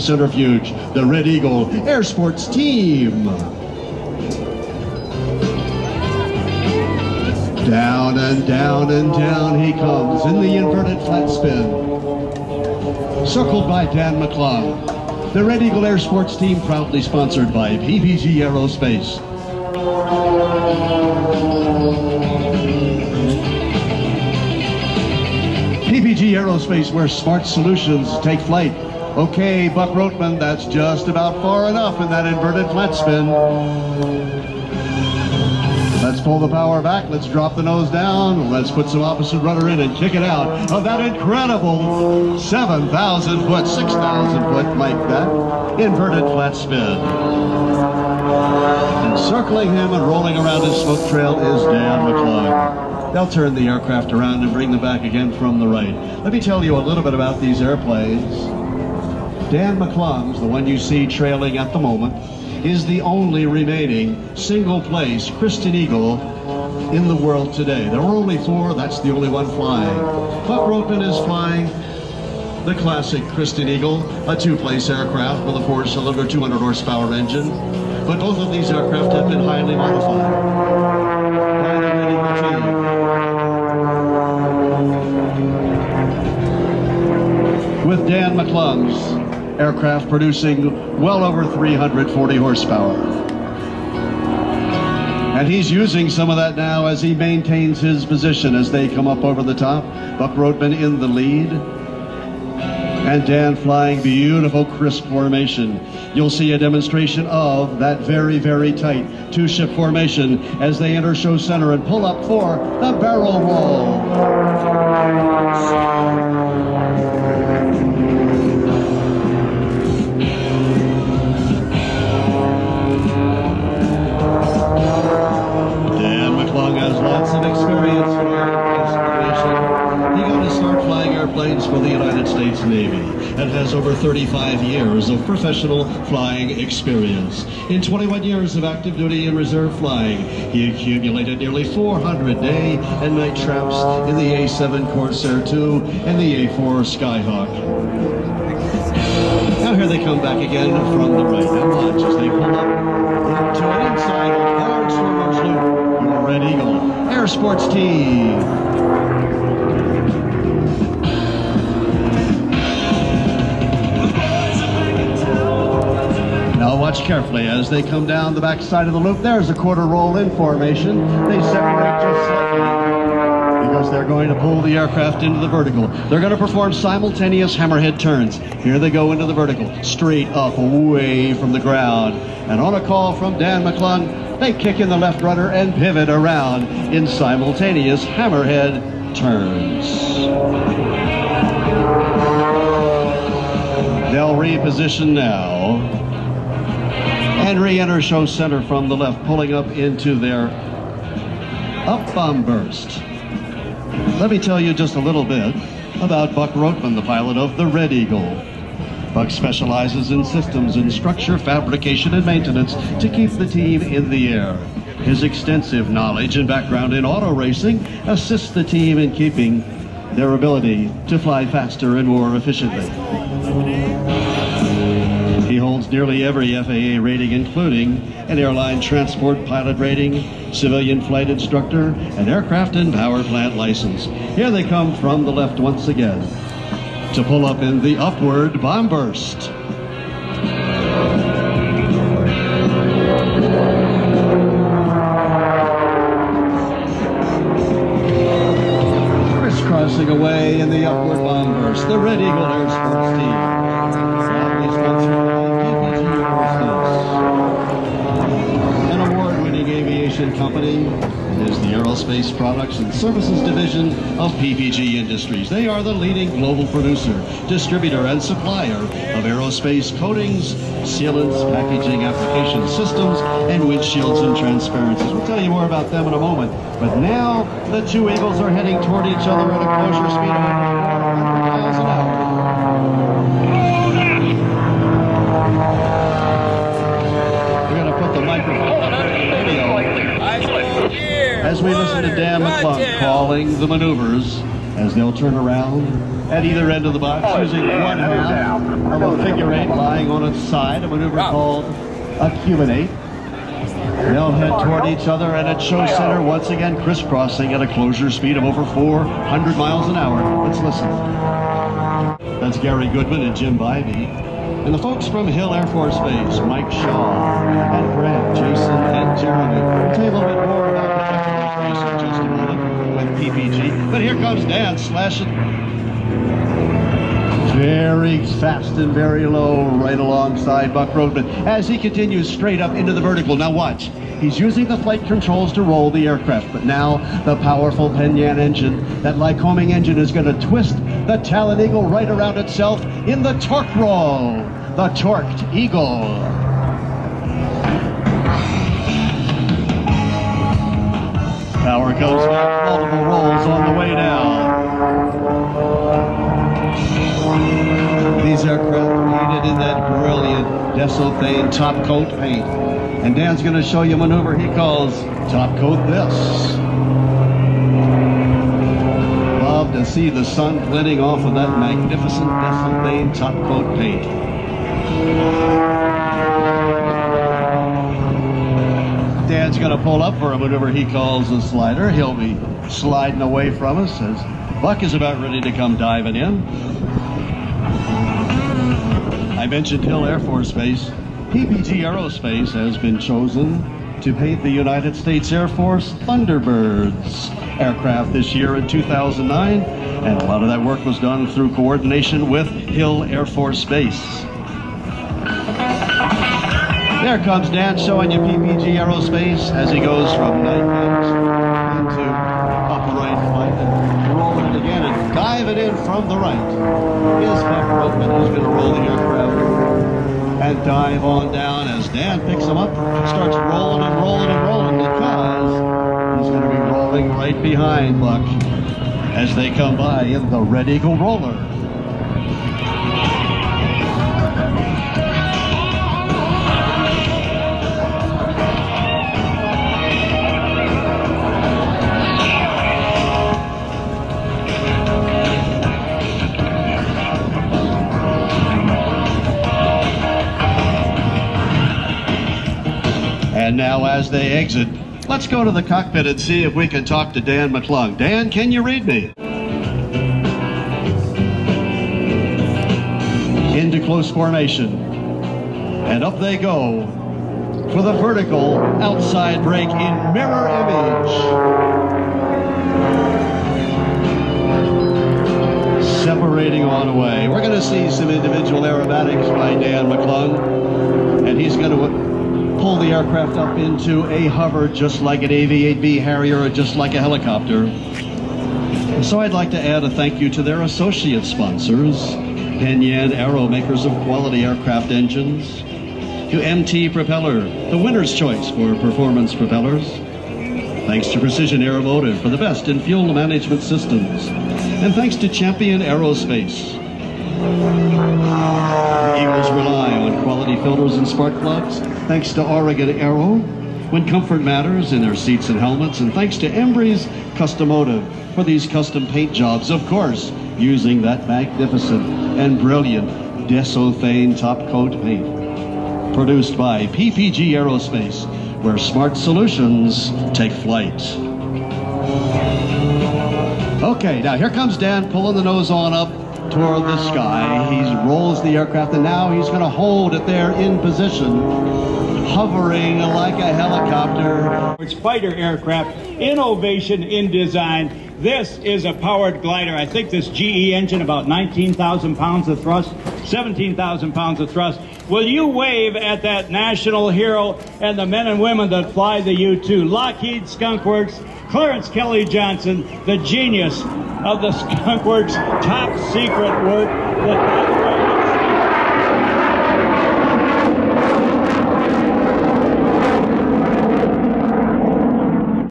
centrifuge, the Red Eagle Air Sports Team. Down and down and down he comes in the inverted flat spin. Circled by Dan McClung. The Red Eagle Air Sports Team, proudly sponsored by PPG Aerospace. PPG Aerospace, where smart solutions take flight. Okay, Buck Rothman, that's just about far enough in that inverted flat spin. Let's pull the power back, let's drop the nose down, let's put some opposite rudder in and kick it out of that incredible 7,000 foot, 6,000 foot, like that, inverted flat spin. And circling him and rolling around his smoke trail is Dan McClung. They'll turn the aircraft around and bring them back again from the right. Let me tell you a little bit about these airplanes. Dan McClung's, the one you see trailing at the moment, is the only remaining single-place Christen Eagle in the world today. There are only 4, that's the only one flying. Buck Rothman is flying the classic Christen Eagle, a 2-place aircraft with a 4-cylinder, 200 horsepower engine. But both of these aircraft have been highly modified by the Red Eagle team. With Dan McClung's aircraft producing well over 340 horsepower. And he's using some of that now as he maintains his position as they come up over the top. Buck Rothman in the lead. And Dan flying beautiful crisp formation. You'll see a demonstration of that very, very tight 2-ship formation as they enter show center and pull up for the barrel roll. For the United States Navy and has over 35 years of professional flying experience. In 21 years of active duty and reserve flying, he accumulated nearly 400 day and night traps in the A-7 Corsair II and the A-4 Skyhawk. Now here they come back again from the right. And watch as they pull up into an inside hard swimmer's loop. Your Red Eagle Air Sports Team. Watch carefully as they come down the back side of the loop. There's a quarter roll in formation. They separate just slightly because they're going to pull the aircraft into the vertical. They're going to perform simultaneous hammerhead turns. Here they go into the vertical, straight up, away from the ground. And on a call from Dan McClung, they kick in the left rudder and pivot around in simultaneous hammerhead turns. They'll reposition now and re-enter show center from the left, pulling up into their up bomb burst. Let me tell you just a little bit about Buck Rothman, the pilot of the Red Eagle. Buck specializes in systems and structure fabrication and maintenance to keep the team in the air. His extensive knowledge and background in auto racing assists the team in keeping their ability to fly faster and more efficiently. He holds nearly every FAA rating, including an airline transport pilot rating, civilian flight instructor, an aircraft and power plant license. Here they come from the left once again to pull up in the upward bomb burst. Crisscrossing away in the upward bomb burst, the Red Eagle Air Sports Team. Proudly sponsored by PPG Aerospace. An award-winning aviation company is the Aerospace Products and Services Division of PPG Industries. They are the leading global producer, distributor, and supplier of aerospace coatings, sealants, packaging, application systems, and windshields and transparencies. We'll tell you more about them in a moment. But now, the two Eagles are heading toward each other at a closure speed of 400 miles an hour. We're going to put the microphone on the radio as we listen to Dan McClung calling the maneuvers as they'll turn around at either end of the box using one half of a figure eight lying on its side, a maneuver called accumulate. They'll head toward each other and at show center once again crisscrossing at a closure speed of over 400 miles an hour. Let's listen. That's Gary Goodman and Jim Bivey. And the folks from Hill Air Force Base, Mike Shaw and Grant, Jason and Jeremy. We'll tell you a little bit more about the Air Force Base in just a moment with PPG. But here comes Dan slashing very fast and very low right alongside Buck Roadman as he continues straight up into the vertical. Now watch. He's using the flight controls to roll the aircraft, but now the powerful Penyan engine, that Lycoming engine, is going to twist the Talon Eagle right around itself in the torque roll. The torqued Eagle. Power comes back, multiple rolls on the way down. These aircraft painted in that brilliant Desothane top coat paint. And Dan's going to show you a maneuver he calls top coat this. Love to see the sun glinting off of that magnificent Desothane top coat paint. Dan's going to pull up for a maneuver he calls a slider. He'll be sliding away from us as Buck is about ready to come diving in. I mentioned Hill Air Force Base. PPG Aerospace has been chosen to paint the United States Air Force Thunderbirds aircraft this year in 2009, and a lot of that work was done through coordination with Hill Air Force Base. There comes Dan showing you PPG Aerospace as he goes from night pitch into upright flight and rolling it again and diving in from the right. Is Buck Roadman, who's going to roll the aircraft and dive on down as Dan picks him up, starts rolling and rolling and rolling because he's going to be rolling right behind Buck as they come by in the Red Eagle roller. And now as they exit, let's go to the cockpit and see if we can talk to Dan McClung. Dan, can you read me? Into close formation. And up they go for the vertical outside brake in mirror image. Separating on away. We're going to see some individual aerobatics by Dan McClung. And he's going to pull the aircraft up into a hover just like an AV-8B Harrier or just like a helicopter. So I'd like to add a thank you to their associate sponsors, Penyan Aero, makers of quality aircraft engines, to MT Propeller, the winner's choice for performance propellers. Thanks to Precision Aeromotive for the best in fuel management systems. And thanks to Champion Aerospace. Eagles rely on quality filters and spark plugs. Thanks to Oregon Aero, when comfort matters in their seats and helmets. And thanks to Embry's Customotive for these custom paint jobs, of course, using that magnificent and brilliant Desothane top coat paint. Produced by PPG Aerospace, where smart solutions take flight. Okay, now here comes Dan pulling the nose on up toward the sky. He rolls the aircraft and now he's going to hold it there in position, hovering like a helicopter. It's fighter aircraft, innovation in design. This is a powered glider. I think this GE engine, about 19,000 pounds of thrust, 17,000 pounds of thrust. Will you wave at that national hero and the men and women that fly the U-2? Lockheed Skunk Works, Clarence Kelly Johnson, the genius of the Skunk Works top secret work that